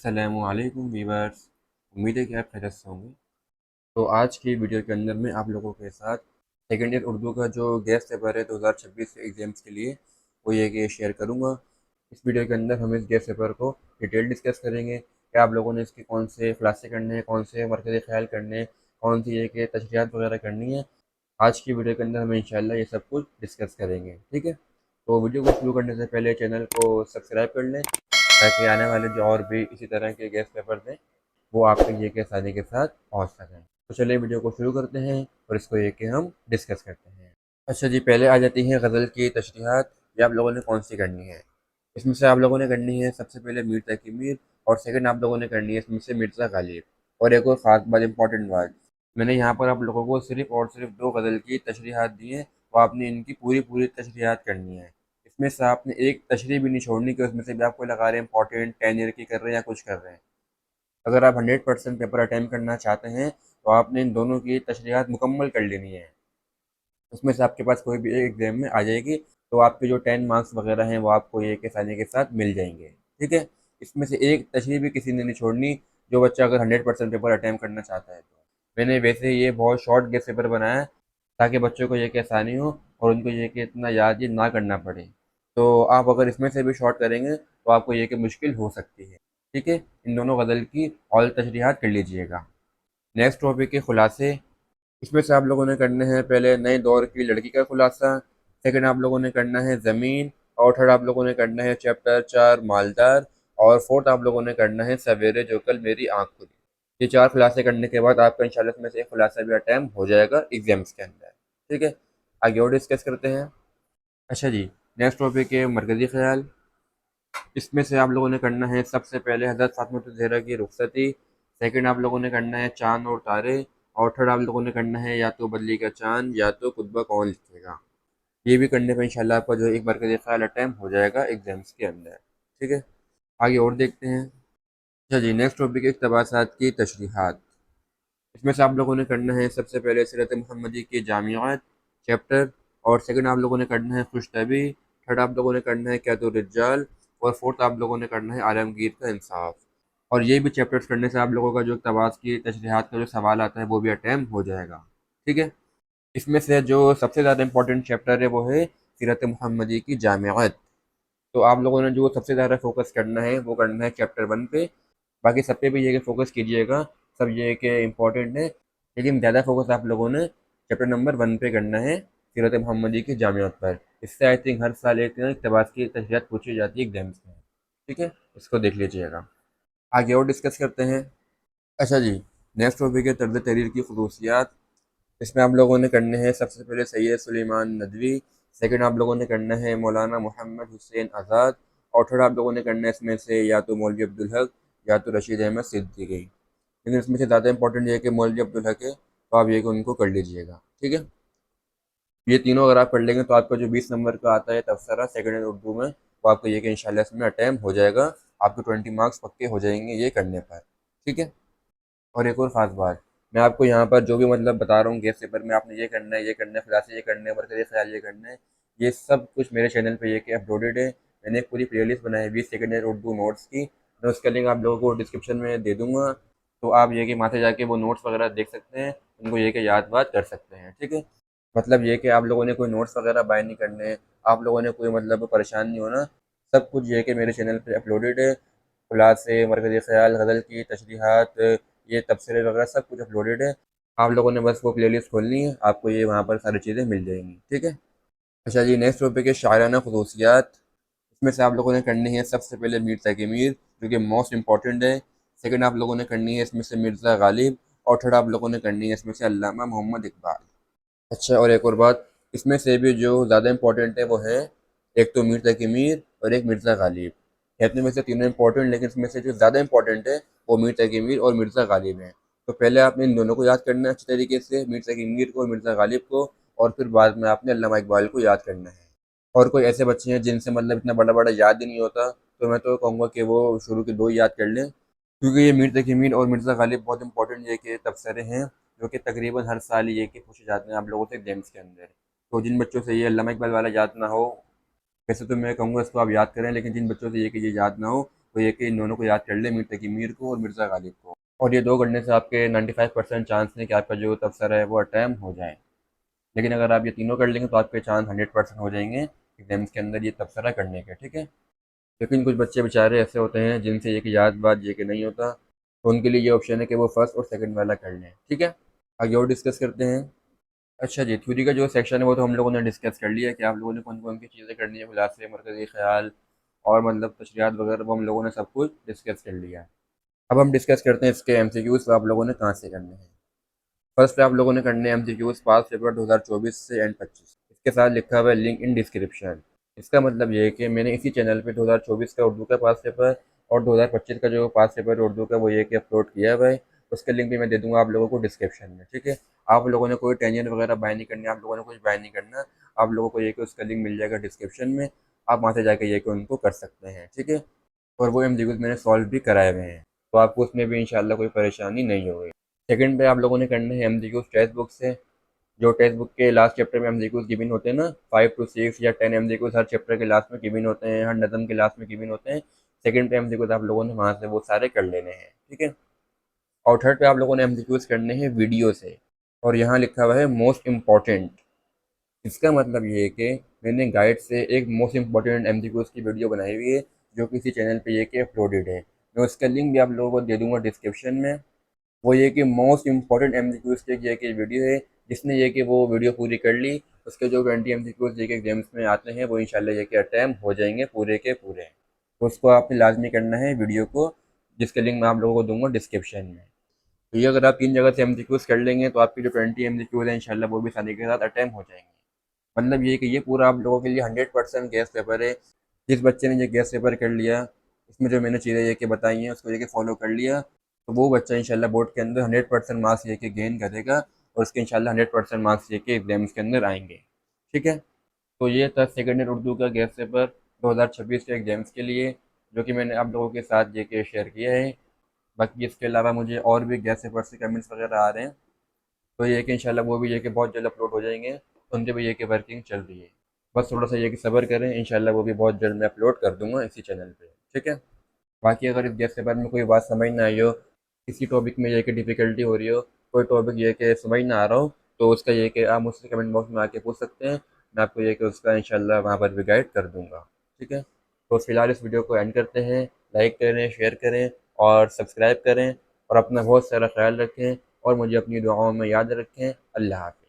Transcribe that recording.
अस्सलामुअलैकुम वीवर्स। उम्मीद है कि आप खैरियत से होंगे। तो आज की वीडियो के अंदर मैं आप लोगों के साथ सेकेंड ईयर उर्दू का जो गेस्ट पेपर है 2026 एग्ज़ाम्स के लिए वो ये कि शेयर करूँगा। इस वीडियो के अंदर हम इस गेस्ट पेपर को डिटेल डिस्कस करेंगे कि आप लोगों ने इसके कौन से खुलासे करने हैं, कौन से मरकज़ी ख्याल करने हैं, कौन सी ये कि तशरीहात वगैरह करनी है। आज की वीडियो के अंदर हम इंशाल्लाह ये सब कुछ डिस्कस करेंगे। ठीक है, तो वीडियो को शुरू करने से पहले चैनल को सब्सक्राइब कर लें ताकि आने वाले जो और भी इसी तरह के गेस्ट पेपर हैं वो आप तक ये के आसानी के साथ पहुंच सकें। तो चलिए वीडियो को शुरू करते हैं और इसको ये कि हम डिस्कस करते हैं। अच्छा जी, पहले आ जाती है गज़ल की तशरीहात। ये आप लोगों ने कौन सी करनी है? इसमें से आप लोगों ने करनी है सबसे पहले मीर तकी मीर, और सेकंड आप लोगों ने करनी है इसमें से मिर्ज़ा गालिब। और एक और ख़ास बात, इंपॉर्टेंट बात, मैंने यहाँ पर आप लोगों को सिर्फ और सिर्फ दो गज़ल की तशरीहात दी हैं, तो आपने इनकी पूरी पूरी तशरीहात करनी है। इसमें से आपने एक तशरीह भी नहीं छोड़नी कि उसमें से भी आपको लगा रहे हैं इंपॉर्टेंट 10 ईयर की कर रहे हैं या कुछ कर रहे हैं। अगर आप 100% पेपर अटैम्प्ट करना चाहते हैं तो आपने इन दोनों की तशरीहात मुकम्मल कर लेनी है। उसमें से आपके पास कोई भी एक एग्जाम में आ जाएगी तो आपके जो 10 मार्क्स वगैरह हैं वो आपको ये के आसानी के साथ मिल जाएंगे। ठीक है, इसमें से एक तशरीह भी किसी ने नहीं छोड़नी, जो बच्चा अगर 100% पेपर अटैम्प्ट करना चाहता है तो। मैंने वैसे ये बहुत शॉर्ट गेस्ट पेपर बनाया है ताकि बच्चों को ये कि आसानी हो और उनको ये कि इतना याद ये ना करना पड़े। तो आप अगर इसमें से भी शॉर्ट करेंगे तो आपको ये कि मुश्किल हो सकती है। ठीक है, इन दोनों गज़ल की ऑल तशरीहात कर लीजिएगा। नेक्स्ट टॉपिक है खुलासे। इसमें से आप लोगों ने करने हैं पहले नए दौर की लड़की का खुलासा, सेकंड आप लोगों ने करना है ज़मीन, और थर्ड आप लोगों ने करना है चैप्टर 4 मालदार, और फोर्थ आप लोगों ने करना है सवेरे जो कल मेरी आँख खुली। ये चार खुलासे करने के बाद आपका इंशाल्लाह इसमें से एक खुलासा भी अटैम्प्ट हो जाएगा एग्जाम्स के अंदर। ठीक है, आगे और डिस्कस करते हैं। अच्छा जी, नेक्स्ट टॉपिक है मरकज़ी ख्याल। इसमें से आप लोगों ने करना है सबसे पहले हज़रत फातिमा ज़हरा की रुखसती, सेकंड आप लोगों ने करना है चाँद और तारे, और थर्ड आप लोगों ने करना है या तो बदली का चाँद या तो खुतबा कौन लिखेगा। ये भी करने पर इंशाल्लाह आपका जो एक मरकज़ी ख्याल अटैम्प्ट हो जाएगा एग्जाम्स के अंदर। ठीक है, आगे और देखते हैं। अच्छा जी, नेक्स्ट टॉपिक है इक़्तिबासात की तशरीहात। इसमें से आप लोगों ने करना है सबसे पहले सीरत मुहम्मदी की जामियात चैप्टर, और सेकंड आप लोगों ने करना है खुशतबी, थर्ड आप लोगों ने करना है क्या तो रिजाल, और फोर्थ आप लोगों ने करना है आलमगीर का इंसाफ। और ये भी चैप्टर्स करने से आप लोगों का जो इक़्तिबास की तशरीहात का जो सवाल आता है वो भी अटैम्प्ट हो जाएगा। ठीक है, इसमें से जो सबसे ज़्यादा इंपॉर्टेंट चैप्टर है वो है सीरत मुहम्मदी की जामियात। तो आप लोगों ने जो सबसे ज़्यादा फोकस करना है वो करना है चैप्टर 1 पे। बाकी सब पे भी ये कि फोकस कीजिएगा, सब ये कि इम्पोर्टेंट है, लेकिन ज़्यादा फोकस आप लोगों ने चैप्टर नंबर 1 पे करना है, सीरत मोहम्मदी की जामियात पर। इससे आई थिंक हर साल एक ना इक़्तिबास की तशरीहात पूछी जाती है एग्जाम्स में। ठीक है, इसको देख लीजिएगा। आगे और डिस्कस करते हैं। अच्छा जी, नेक्स्ट टॉपिक है तर्ज तहरीर की खसूसियात। इसमें आप लोगों ने करने हैं सबसे पहले सैयद सुलेमान नदवी, सेकंड आप लोगों ने करना है मौलाना मोहम्मद हुसैन आज़ाद, और थर्ड आप लोगों ने करना है इसमें से या तो मौलवी अब्दुल हक या तो रशीद अहमद सिद्दीकी। लेकिन इसमें से ज़्यादा इंपॉर्टेंट ये है कि मौलवी अब्दुल हक है तो आप ये कि उनको कर लीजिएगा। ठीक है, ये तीनों अगर आप पढ़ लेंगे तो आपका जो 20 नंबर का आता है तबसरा सेकंड इन उर्दू में, वो आपको ये कि इंशाल्लाह इसमें अटैम्प्ट हो जाएगा। आपके 20 मार्क्स पक्के हो जाएंगे ये करने पर। ठीक है, और एक और ख़ास बात, मैं आपको यहाँ पर जो भी मतलब बता रहा हूँ गेस्ट पेपर में आपने ये करना है, ये करना है, खुलासे ये करने हैं, मरकज़ी ख्याल ये करना है, ये सब कुछ मेरे चैनल पे ये कि अपलोडेड है। मैंने एक पूरी प्लेलिस्ट बनाई है 20 सेकंड ईयर उर्दू नोट्स की। मैं उसका लिंक आप लोगों को डिस्क्रिप्शन में दे दूँगा, तो आप ये कि वहाँ से जाके वो नोट्स वगैरह देख सकते हैं, उनको ये कि याद वाद कर सकते हैं। ठीक है, मतलब ये कि आप लोगों ने कोई नोट्स वगैरह बाय नहीं करने, आप लोगों ने कोई मतलब परेशान नहीं होना। सब कुछ ये कि मेरे चैनल पे अपलोडेड है। खुलासे, मरकज़ी ख़याल, गज़ल की तशरीहात, ये तबसरे वगैरह सब कुछ अपलोडेड है। आप लोगों ने बस वो प्लेलिस्ट खोलनी है, आपको ये वहाँ पर सारी चीज़ें मिल जाएंगी। ठीक है। अच्छा जी, नेक्स्ट टॉपिक है शायराना ख़ुसूसियात। इसमें से आप लोगों ने करनी है सबसे पहले मीर तकी मीर, जो कि मोस्ट इंपॉर्टेंट है। सेकंड आप लोगों ने करनी है इसमें से मिर्ज़ा गालिब, और थर्ड आप लोगों ने करनी है इसमें से अल्लामा मोहम्मद इकबाल। अच्छा, और एक और बात, इसमें से भी जो ज़्यादा इंपॉर्टेंट है वो है एक तो मीर तकी मीर और एक मिर्ज़ा गालिब। कहते में से तीनों इंपॉर्टेंट, लेकिन इसमें से जो ज़्यादा इंपॉर्टेंट है वो मीर तकी मीर और मिर्ज़ा गालिब हैं। तो पहले आपने इन दोनों को याद करना है अच्छी तरीके से, मीर तकी मीर को और मिर्ज़ा गालिब को, और फिर बाद में आपने अल्लामा इकबाल को याद करना है। और कोई ऐसे बच्चे हैं जिनसे मतलब इतना बड़ा बड़ा याद ही नहीं होता, तो मैं तो कहूँगा कि वो शुरू के दो ही याद कर लें, क्योंकि ये मीर तकी मीर और मिर्ज़ा गालिब बहुत इंपॉर्टेंट ये कि तबसरे हैं जो कि तकरीबन हर साल ये कि पूछे जाते हैं आप लोगों से एग्जाम्स के अंदर। तो जिन बच्चों से ये अल्लामा इकबाल वाला याद ना हो, वैसे तो मैं कहूँगा इसको आप याद करें, लेकिन जिन बच्चों से ये कि ये याद ना हो वो ये कि इन दोनों को याद कर ले, मीर तकी मीर को और मिर्ज़ा गालिब को। और ये 2 करने से आपके 95% चांस हैं कि आपका जो तबसरा है वो अटैम्प्ट हो जाए। लेकिन अगर आप ये तीनों कर लेंगे तो आपके चांस 100% हो जाएंगे एग्जाम्स के अंदर ये तबसरा करने के, ठीक है। लेकिन कुछ बच्चे बेचारे ऐसे होते हैं जिनसे ये कि याद बात ये कि नहीं होता, तो उनके लिए ये ऑप्शन है कि वो फर्स्ट और सेकंड वाला कर लें, ठीक है। आगे और डिस्कस करते हैं। अच्छा जी, थ्योरी का जो सेक्शन है वो तो हम लोगों ने डिस्कस कर लिया कि आप लोगों ने कौन कौन सी चीज़ें करनी है, खुलासे, मरकज़ी ख्याल और मतलब तशरीहात वगैरह, वो हम लोगों ने सब कुछ डिस्कस कर लिया। अब हम डिस्कस करते हैं इसके एमसीक्यूज़ आप लोगों ने कहाँ से करने हैं। फर्स्ट आप लोगों ने करने हैं एमसीक्यूज़ पास पेपर 2024 से एंड 25। इसके साथ लिखा हुआ है लिंक इन डिस्क्रिप्शन। इसका मतलब ये है कि मैंने इसी चैनल पे 2024 का उर्दू का पास पेपर और 2025 का जो पास पेपर उर्दू का वो ये कि अपलोड किया हुआ है। उसका लिंक भी मैं दे दूंगा आप लोगों को डिस्क्रिप्शन में, ठीक है। आप लोगों ने कोई टेंशन वगैरह बाय नहीं करनी, आप लोगों ने कुछ बाय नहीं करना। आप लोगों को ये कि उसका लिंक मिल जाएगा डिस्क्रिप्शन में, आप वहाँ से जाकर ये कि उनको कर सकते हैं, ठीक है। और वो एमसीक्यूज़ मैंने सॉल्व भी कराए हुए हैं, तो आपको उसमें भी इंशाल्लाह कोई परेशानी नहीं होगी। सेकंड पे आप लोगों ने करने हैं एमसीक्यूज़ टेक्स्ट बुक से। जो टेक्स्ट बुक के लास्ट चैप्टर में एमसीक्यूज़ गिवन होते हैं ना, 5 to 6 या 10 एमसीक्यूज़ हर चैप्टर के लास्ट में गिवन होते हैं, हर नज़म के लास्ट में गिवन होते हैं। सेकंड पे एमसीक्यूज़ आप लोगों ने वहाँ से वो सारे कर लेने हैं, ठीक है। और थर्ड पे आप लोगों ने एमसीक्यूज़ करने हैं वीडियो से, और यहाँ लिखा हुआ है मोस्ट इम्पॉर्टेंट। इसका मतलब ये है कि मैंने गाइड से एक मोस्ट इम्पॉर्टेंट एमसीक्यूज़ की वीडियो बनाई हुई है जो किसी चैनल पे ये कि अपलोडेड है। मैं उसका लिंक भी आप लोगों को दे दूँगा डिस्क्रिप्शन में। वो ये कि मोस्ट इम्पॉर्टेंट एमसीक्यूज़ की ये कि वीडियो है, जिसने ये कि वो वीडियो पूरी कर ली, उसके जो 20 एमसीक्यूज़ ये कि एग्जाम्स में आते हैं वो इंशाल्लाह ये कि अटैम्प्ट हो जाएंगे पूरे के पूरे। तो उसको आपने लाजमी करना है वीडियो को, जिसका लिंक मैं आप लोगों को दूंगा डिस्क्रिप्शन में। तो ये अगर आप 3 जगह से एमसीक्यूज़ कर लेंगे तो आपकी जो 20 एमसीक्यूज़ हैं इंशाल्लाह वो भी आसानी के साथ अटैम्प्ट हो जाएंगे। मतलब ये कि ये पूरा आप लोगों के लिए 100% गैस पेपर है। जिस बच्चे ने ये गैस पेपर कर लिया, इसमें जो मैंने चीज़ें ये कि बताई हैं उसको ये कि फॉलो कर लिया, तो वो बच्चा इंशाल्लाह बोर्ड के अंदर 100% मार्क्स ये कि गेन करेगा, और उसके इंशाल्लाह 100% मार्क्स ये कि एग्जाम्स के अंदर आएंगे, ठीक है। तो ये था सेकेंड ईयर उर्दू का गैस पेपर 2026 के एग्जाम्स के लिए, जो कि मैंने आप लोगों के साथ ये कि शेयर किया है। बाकी इसके अलावा मुझे और भी गैस पेपर से कमेंट्स वगैरह आ रहे हैं, तो ये कि इंशाल्लाह वो भी ये कि बहुत जल्द अपलोड हो जाएंगे। उनके भी ये कि वर्किंग चल रही है, बस थोड़ा सा ये कि सब्र करें, इंशाल्लाह वो भी बहुत जल्द मैं अपलोड कर दूंगा इसी चैनल पे, ठीक है। बाकी अगर इस गैस पेपर में कोई बात समझ ना आई हो, किसी टॉपिक में ये कि डिफ़िकल्टी हो रही हो, कोई टॉपिक ये कि समझ ना आ रहा हो, तो उसका ये कि आप मुझसे कमेंट बॉक्स में आके पूछ सकते हैं। मैं आपको ये कि उसका इंशाल्लाह वहाँ पर भी गाइड कर दूँगा, ठीक है। तो फिलहाल इस वीडियो को एंड करते हैं। लाइक करें, शेयर करें और सब्सक्राइब करें, और अपना बहुत सारा ख्याल रखें और मुझे अपनी दुआओं में याद रखें। अल्लाह हाफ़िज़।